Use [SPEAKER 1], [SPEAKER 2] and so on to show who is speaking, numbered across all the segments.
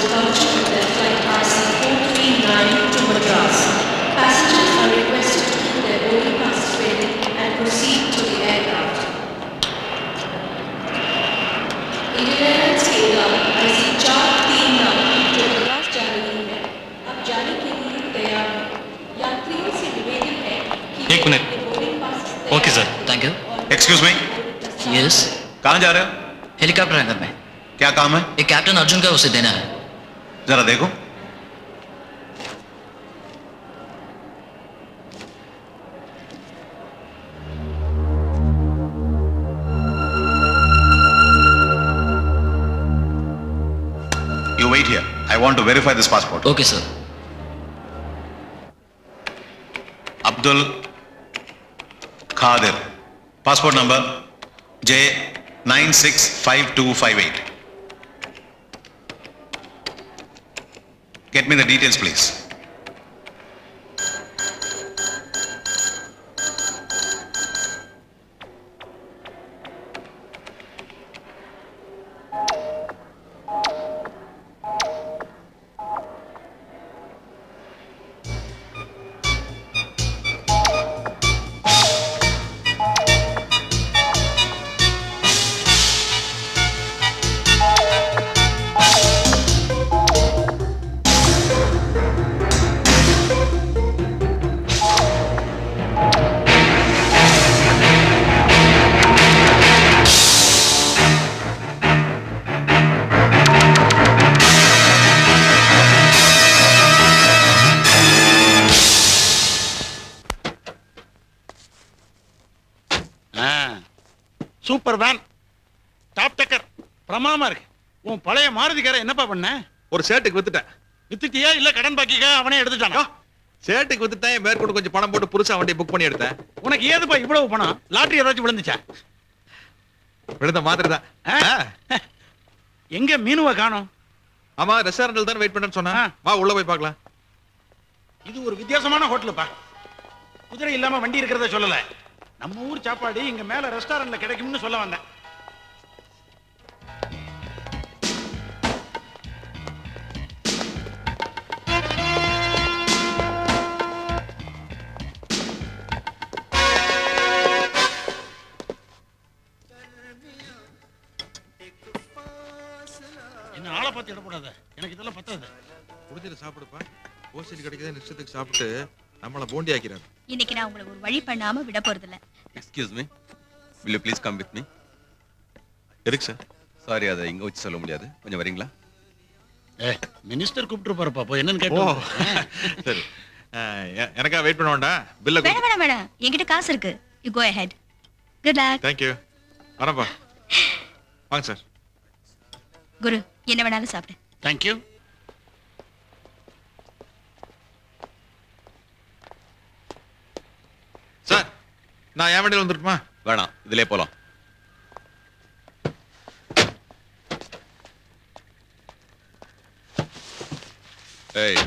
[SPEAKER 1] departure of their flight RC439 to Madras. Passengers are requested to keep their boarding passes ready and proceed to the aircraft. Indian Airlines के उड़ान IC439 जो मद्रास जा रही है, अब जाने के लिए तैयार है। यात्रियों से निवेदन है कि
[SPEAKER 2] एक minute.
[SPEAKER 1] Boarding pass
[SPEAKER 2] okay sir,
[SPEAKER 3] thank you.
[SPEAKER 2] Excuse me,
[SPEAKER 3] yes,
[SPEAKER 2] कहाँ जा रहे हो?
[SPEAKER 3] हेलीकॉप्टर हैंगर में
[SPEAKER 2] क्या काम है?
[SPEAKER 3] एक कैप्टन अर्जुन का उसे देना है।
[SPEAKER 2] जरा देखो। You wait here. I want to verify this passport.
[SPEAKER 3] Okay sir.
[SPEAKER 2] Abdul Khadir. Passport number J965258. Get me the details, please.
[SPEAKER 4] Super van, top டக்கர், பிரமாதமா இருக்கு. உன் பழைய மாருதிக்கார என்னப்பா பண்ண?
[SPEAKER 5] ஒரு சேட்டுக்கு வித்துட்டேன்.
[SPEAKER 4] வித்துட்டியா இல்ல கடன் பாக்கிக்கா அவனே எடுத்துட்டானா?
[SPEAKER 5] சேட்டுக்கு வித்துட்டேன். மேற்கொண்டு கொஞ்சம் பணம் போட்டு புதுசா வண்டியை புக் பண்ணி எடுத்தேன்.
[SPEAKER 4] உனக்கு ஏதுப்பா இவ்வளவு பணம்? லாட்டரி ஏதாச்சும் விழுந்துச்சா?
[SPEAKER 5] விழுந்த மாதிரி தான்.
[SPEAKER 4] எங்க மீனுவை காணோம்?
[SPEAKER 5] ஆமா, ரெஸ்டாரண்ட்ல தான் வெயிட் பண்ணேன்னு சொன்னா. வா உள்ள போய் பார்க்கலாம்.
[SPEAKER 4] இது ஒரு வித்தியாசமான ஹோட்டலுப்பா. குதிரை இல்லாம வண்டி இருக்கிறத சொல்லல. நம்ம ஊர் சாப்பாடு இங்க மேல ரெஸ்டாரண்ட்ல கிடைக்கும்னு சொல்ல வந்தேன். என்ன ஆளை பார்த்து இடப்படாத, எனக்கு இதெல்லாம் பத்தாது.
[SPEAKER 5] குடிச்சிட்டு சாப்பிடுப்பா. ஓசிட்டு கிடைக்குது நிச்சயத்துக்கு சாப்பிட்டு நம்மள போண்டி ஆக்கிறாரு.
[SPEAKER 6] இன்னைக்கு நான் உங்களை ஒரு வழி பண்ணாம விட போறது இல்ல.
[SPEAKER 7] Excuse me, will you please come with me?
[SPEAKER 5] எதுக்கு சார்?
[SPEAKER 7] சாரி, அதை இங்க வச்சு சொல்ல முடியாது, கொஞ்சம் வரீங்களா?
[SPEAKER 4] மினிஸ்டர் கூப்பிட்டு போறப்பா, போய் என்னன்னு கேட்டோம்.
[SPEAKER 5] சரி, எனக்கா வெயிட் பண்ண வேண்டாம். பில்ல
[SPEAKER 6] வேணாம் வேணாம் வேணாம், என்கிட்ட காசு இருக்கு. You go ahead. Good luck.
[SPEAKER 5] Thank you. வரப்பா. வாங்க சார்.
[SPEAKER 6] குரு, என்ன வேணாலும் சாப்பிடு.
[SPEAKER 4] தேங்க்யூ.
[SPEAKER 5] சார், நான் என் வண்டியில் வந்துட்டுமா?
[SPEAKER 7] வேணாம், இதுலயே போலாம். ஏய்,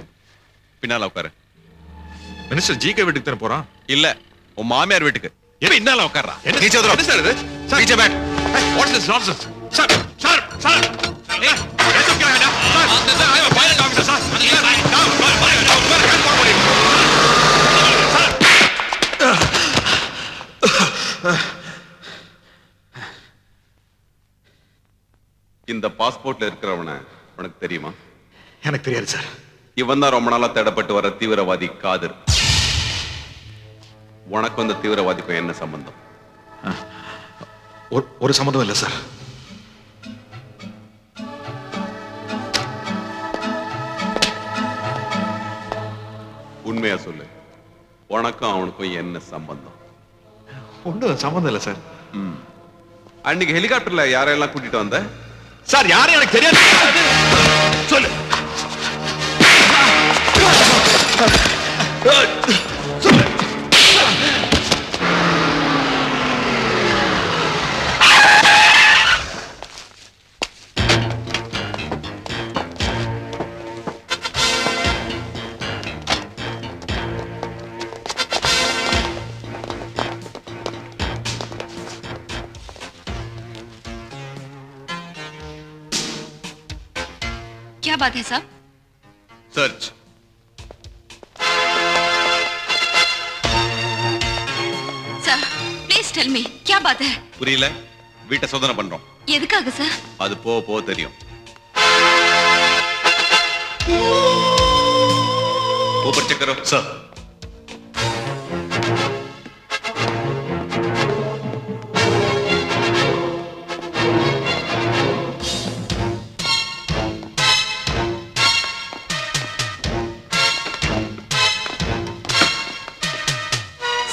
[SPEAKER 7] பின்னால உட்காரு.
[SPEAKER 5] மினிஸ்டர் ஜிகே வீட்டுக்கு தானே போறோம்?
[SPEAKER 7] இல்ல, உன் மாமியார் வீட்டுக்கு.
[SPEAKER 5] பின்னால உட்கார்றா.
[SPEAKER 7] நீச்சே வந்துரும்.
[SPEAKER 5] என்ன சார் இது?
[SPEAKER 7] நீச்சே பேக்.
[SPEAKER 5] What's this nonsense? Sir, sir, sir. ஏய், என்ன சொல்றீங்க? Sir, I am pilot officer sir.
[SPEAKER 7] இந்த பாஸ்போர்ட்ல இருக்கிறவன உனக்கு தெரியுமா?
[SPEAKER 5] எனக்கு தெரியாது சார்.
[SPEAKER 7] இவன் தான் ரொம்ப நாளா தேடப்பட்டு வர தீவிரவாதி காதர். உனக்கு அந்த தீவிரவாதிக்கும் என்ன சம்பந்தம்?
[SPEAKER 5] ஒரு சம்மந்தம் இல்லை சார்.
[SPEAKER 7] உண்மையா சொல்லு, உனக்கும் அவனுக்கும் என்ன சம்பந்தம்?
[SPEAKER 5] ஒன்றும் சம்மந்தம் இல்லை சார்.
[SPEAKER 7] அன்னைக்கு ஹெலிகாப்டர்ல யாரெல்லாம் கூட்டிட்டு வந்த?
[SPEAKER 5] சார், யாரும் எனக்கு தெரியாது. சொல்லு. சொல்லு.
[SPEAKER 6] क्या बात है साहब?
[SPEAKER 2] Search.
[SPEAKER 6] Sir please tell me क्या बात है?
[SPEAKER 2] புரியல? வீட்டை சோதனை பண்றோம்.
[SPEAKER 6] எதுக்காக சார்?
[SPEAKER 2] அது போ தெரியும். ऊपर चेक करो सर.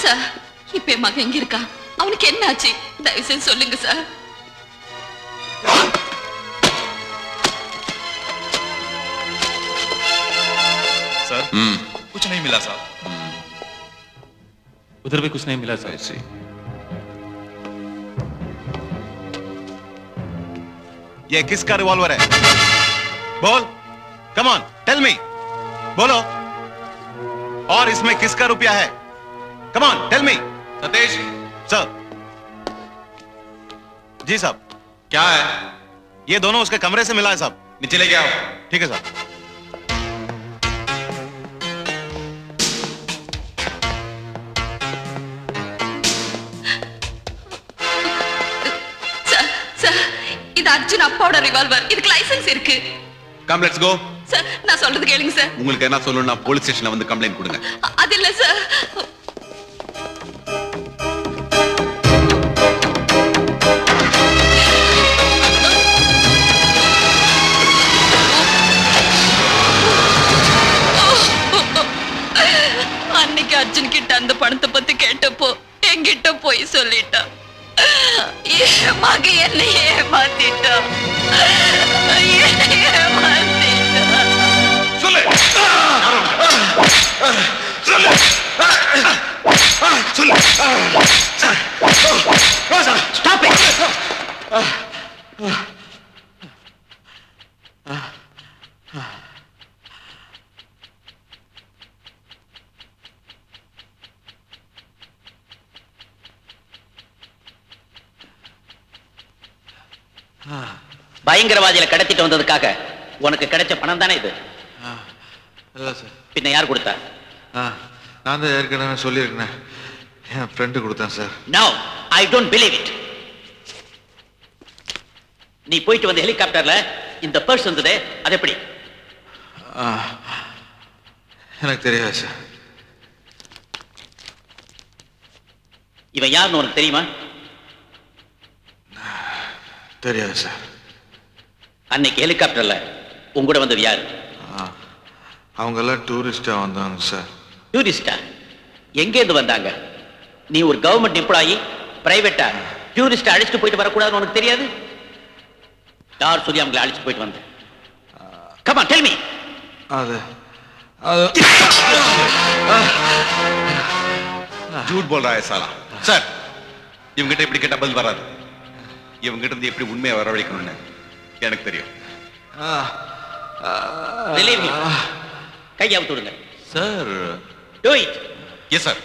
[SPEAKER 6] சார் இப்ப மகன் எங்க இருக்கா? அவனுக்கு என்ன ஆச்சு? தயவு செய்து சொல்லுங்க சார்.
[SPEAKER 2] सर कुछ नहीं मिला साहब.
[SPEAKER 5] उधर भी कुछ नहीं मिला सर.
[SPEAKER 2] ऐसे ये किसका रिवॉल्वर है? बोल. Come on tell me. बोलो. और इसमें किसका रुपया है? Come on tell me. Satish sir. जी साहब. क्या है? ये दोनों उसके कमरे से मिला है साहब. नीचे लेके आओ. ठीक है साहब.
[SPEAKER 6] இது அர்ஜுன் அப்பாவோட ரிவால்வர். இதுக்கு லைசென்ஸ் இருக்கு.
[SPEAKER 2] Come let's go.
[SPEAKER 6] சார் நான் சொல்றது கேளுங்க சார்.
[SPEAKER 2] உங்களுக்கு என்ன சொல்லணும்னா போலீஸ் ஸ்டேஷன்ல வந்து கம்ப்ளைண்ட் கொடுங்க.
[SPEAKER 6] அது இல்ல சார். அன்னைக்கு அர்ஜுன் கிட்ட அந்த பணத்தை பத்தி கேட்டப்போ என்கிட்ட போய் சொல்லிட்டான். மக என்னை ஏமாத்திட்டான்.
[SPEAKER 2] சொல்லு. சொல்லு. சொல்லு.
[SPEAKER 3] Stop it! பயங்கரவாதிகளை கடத்திட்டு வந்ததுக்காக உனக்கு கிடைச்ச பணம் தானே இது?
[SPEAKER 8] இல்லை சார்.
[SPEAKER 3] பின்ன யார் கொடுத்தா?
[SPEAKER 8] நான் தான் ஏற்கனவே சொல்லியிருக்கேன். என் ஃப்ரெண்டு கொடுத்தேன் sir.
[SPEAKER 3] No, I don't believe it. நீ போயிட்டு வந்த ஹெலிகாப்டர்ல இந்த பர்ஸ் வந்ததே, அது எப்படி?
[SPEAKER 8] எனக்கு தெரியாது சார்.
[SPEAKER 3] இவன் யாருன்னு உனக்கு தெரியுமா?
[SPEAKER 8] தெரியாது சார்.
[SPEAKER 3] அன்னைக்கு ஹெலிகாப்டர்ல உங்கூட வந்தது யாரு?
[SPEAKER 8] அவங்கெல்லாம் டூரிஸ்டாக வந்தாங்க சார்.
[SPEAKER 3] டூரிஸ்டா? எங்கேருந்து வந்தாங்க? நீ ஒரு கவர்மெண்ட் எம்ப்ளாயி, பிரைவேட்டா டூரிஸ்ட் அழைச்சிட்டு போயிட்டு வரக்கூடாதுன்னு உனக்கு தெரியாது? யார் சொல்லி அவங்களை அழைச்சிட்டு போயிட்டு வந்த? Come on tell me.
[SPEAKER 8] அது
[SPEAKER 2] झूठ बोल रहा है साला. சார் இவங்கிட்ட இப்படி கேட்டா பதில் வராது. இவங்கிட்ட இருந்து எப்படி உண்மையை வரவழைக்கணும்னு எனக்கு தெரியும்.
[SPEAKER 3] கையை அவுத்து விடுங்க
[SPEAKER 2] sir.
[SPEAKER 3] Do it.
[SPEAKER 2] Yes sir.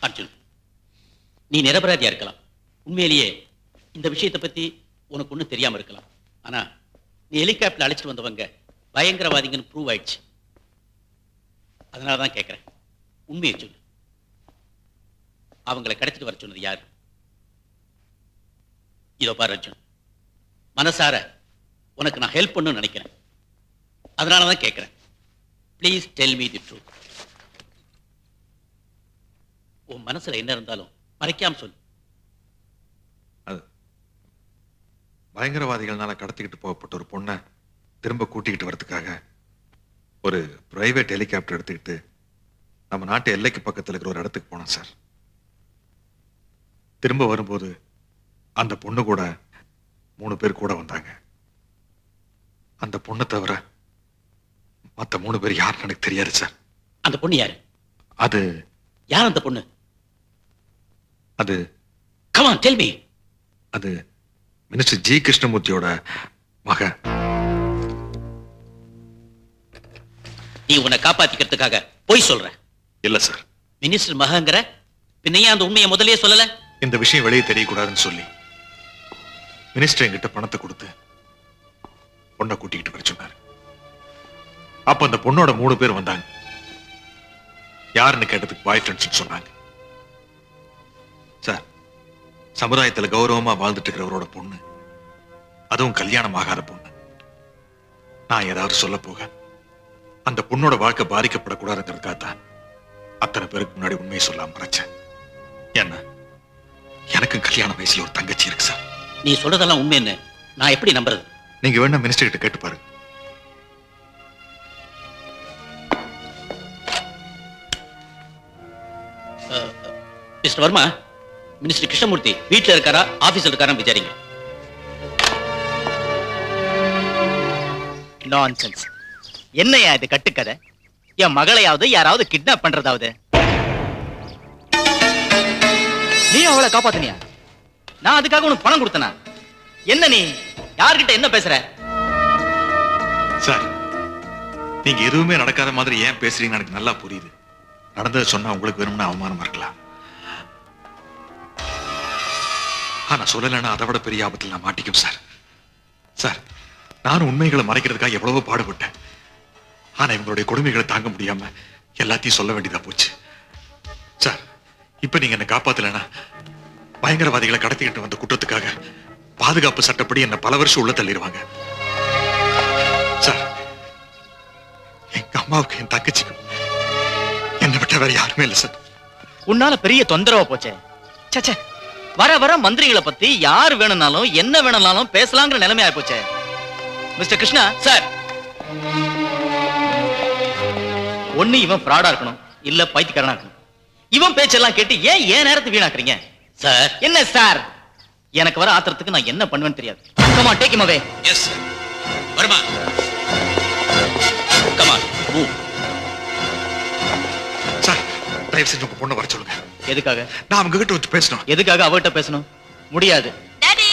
[SPEAKER 3] Arjun, நீ நிரபராதியா இருக்கலாம். உண்மையிலேயே இந்த விஷயத்தை பத்தி உனக்கு ஒன்றும் தெரியாம இருக்கலாம். ஆனா நீ ஹெலிகாப்டர் அழைச்சிட்டு வந்தவங்க பயங்கரவாதிங்கன்னு ப்ரூவ் ஆயிடுச்சு. அதனாலதான் கேட்கிறேன், உண்மையை சொல்லு. அவங்களை கடத்திட்டு வர சொன்னது யாரு? இதோ பாரு அர்ஜுன், மனசார உனக்கு நான் ஹெல்ப் பண்ணணும்னு நினைக்கிறேன். அதனாலதான் கேட்கிறேன், please tell me the truth. உன் மனசுல என்ன இருந்தாலும் மறைக்காம சொல்லு.
[SPEAKER 8] அது பயங்கரவாதிகள்னால கடத்திக்கிட்டு போகப்பட்ட ஒரு பொண்ணை திரும்ப கூட்டிக்கிட்டு வரதுக்காக ஒரு பிரைவேட் ஹெலிகாப்டர் எடுத்துக்கிட்டு நம்ம நாட்டு எல்லைக்கு பக்கத்தில் இருக்கிற ஒரு இடத்துக்கு போனோம் சார். திரும்ப வரும்போது அந்த பொண்ணு கூட 3 பேர் கூட வந்தாங்க. அந்த பொண்ணை தவிர மத்த 3 பேர் யாருன்னு எனக்கு தெரியாது சார்.
[SPEAKER 3] அந்த பொண்ணு யாரு?
[SPEAKER 8] அது
[SPEAKER 3] யார் அந்த பொண்ணு?
[SPEAKER 8] அது
[SPEAKER 3] come on tell me.
[SPEAKER 8] அது மினிஸ்டர் ஜி கிருஷ்ணமூர்த்தியோட மகன்.
[SPEAKER 3] நீ உன்னை காப்பாத்திக்கிறதுக்காக போய் சொல்ற?
[SPEAKER 8] இல்ல சார்.
[SPEAKER 3] மினிஸ்டர் மகங்கிற பின்னையே அந்த உண்மையை முதல்லயே சொல்லல?
[SPEAKER 8] இந்த விஷயம் வெளியே தெரியக்கூடாதுன்னு சொல்லி மினிஸ்டர் என்கிட்ட பணத்தை கொடுத்து பொண்ணை கூட்டிக்கிட்டு வர சொன்னாரு. அப்ப அந்த பொண்ணோட 3 பேர் வந்தாங்க. யாருன்னு கேட்டதுக்கு பாய் ஃப்ரெண்ட்ஸ் சொன்னாங்க. சார், சமுதாயத்துல கௌரவமா வாழ்ந்துட்டு இருக்கிறவரோட பொண்ணு, அதுவும் கல்யாணம் ஆகாத பொண்ணு, நான் ஏதாவது சொல்ல போக அந்த பொண்ணோட வாழ்க்கை பாதிக்கப்படக்கூடாதுங்கிறதுக்காகத்தான் அத்தனை பேருக்கு முன்னாடி உண்மையை சொல்லாம மறைச்சேன். என்ன, எனக்கு கல்யாண வயசுல ஒரு தங்கச்சி இருக்கு சார்.
[SPEAKER 3] நீ சொல்றதெல்லாம் உண்மைன்னு நான் எப்படி நம்புறது?
[SPEAKER 8] நீங்க வேணா மினிஸ்டர் கிட்ட கேட்டு பாருங்க.
[SPEAKER 3] மிஸ்டர் வர்மா, மினிஸ்டர் கிருஷ்ணமூர்த்தி வீட்டுல இருக்காரா ஆபீஸ்ல இருக்காரா விசாரிங்க.
[SPEAKER 9] நான்சென்ஸ். என்னையா இது கட்டுக்கதை? என் மகளையாவது யாராவது கிட்னாப் பண்றதாவது? நீ அவளை காப்பாத்தினியா? நான் அதுக்காக உனக்கு பணம் கொடுத்தனா? என்ன நீ யார்கிட்ட என்ன பேசுற?
[SPEAKER 8] சார், நீங்க எதுவுமே நடக்காத மாதிரி ஏன் பேசுறீங்கன்னு எனக்கு நல்லா புரியுது. நடந்ததை சொன்னா உங்களுக்கு வேணும்னா அவமானமா இருக்கலாம். ஆனா சொல்லலைன்னா அதை விட பெரிய ஆபத்தில் நான் மாட்டிக்கும் சார். சார், நானும் உண்மைகளை மறைக்கிறதுக்காக எவ்வளவோ பாடுபட்டேன். ஆனா இவங்களுடைய கொடுமைகளை தாங்க முடியாம எல்லாத்தையும் சொல்ல வேண்டியதா போச்சு. சார், இப்ப நீங்க என்ன காப்பாத்தலைன்னா பயங்கரவாதிகளை கடத்திக்கிட்டு வந்த குற்றத்துக்காக பாதுகாப்பு சட்டப்படி என்ன பல வருஷம் உள்ள தள்ளிடுவாங்க. சார், எங்க அம்மாவுக்கு என் தங்கச்சிக்கு என்னை விட்ட வேற யாருமே இல்லை சார்.
[SPEAKER 9] உன்னால பெரிய தொந்தரவா போச்சே. சச்சே, வர வர மந்திரிகளை பத்தி யார் வேணும்னாலும் என்ன வேணும்னாலும் பேசலாங்கிற நிலைமையா போச்சே. மிஸ்டர் கிருஷ்ணா சார், ஒண்ணு இவன் ஃப்ராடா இருக்கணும், இல்ல பைத்தியக்காரனா இருக்கணும். இவன் பேச்செல்லாம் கேட்டு ஏன் நேரத்தை வீணாக்குறீங்க?
[SPEAKER 3] சார்,
[SPEAKER 9] என்ன சார்? எனக்கு வர ஆத்திரத்துக்கு நான் என்ன பண்ணுவேன்னு தெரியாது. Come on, take him away.
[SPEAKER 3] Yes sir. Varma, come on, move.
[SPEAKER 8] Sir, தயவு செஞ்சு உங்க பொண்ணை வர சொல்லுங்க.
[SPEAKER 9] எதுக்காக?
[SPEAKER 8] நான் அவங்க கிட்ட வச்சு பேசணும்.
[SPEAKER 9] எதுக்காக அவகிட்ட பேசணும்? முடியாது.
[SPEAKER 6] டாடி,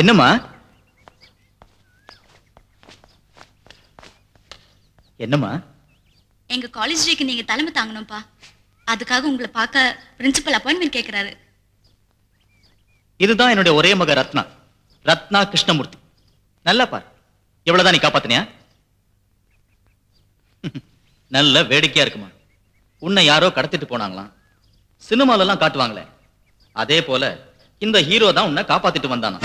[SPEAKER 9] என்னம்மா? என்னம்மா?
[SPEAKER 10] எங்க காலேஜ் டேக்கு நீங்க தலைமை தாங்கணும்ப்பா. அதுக்காக உங்களை பார்க்க பிரின்சிபல் அப்பாயின்மெண்ட் கேட்கிறாரு.
[SPEAKER 9] இதுதான் என்னுடைய ஒரே மக ரத்னா கிருஷ்ணமூர்த்தி. நல்லா பார், எவ்வளவுதான் நீ காப்பாத்தினியா? நல்ல வேடிக்கையா இருக்குமா? உன்னை யாரோ கடத்திட்டு போனாங்களாம். சினிமால எல்லாம் காட்டுவாங்களே, அதே போல இந்த ஹீரோ தான் உன்னை காப்பாத்திட்டு வந்தானா.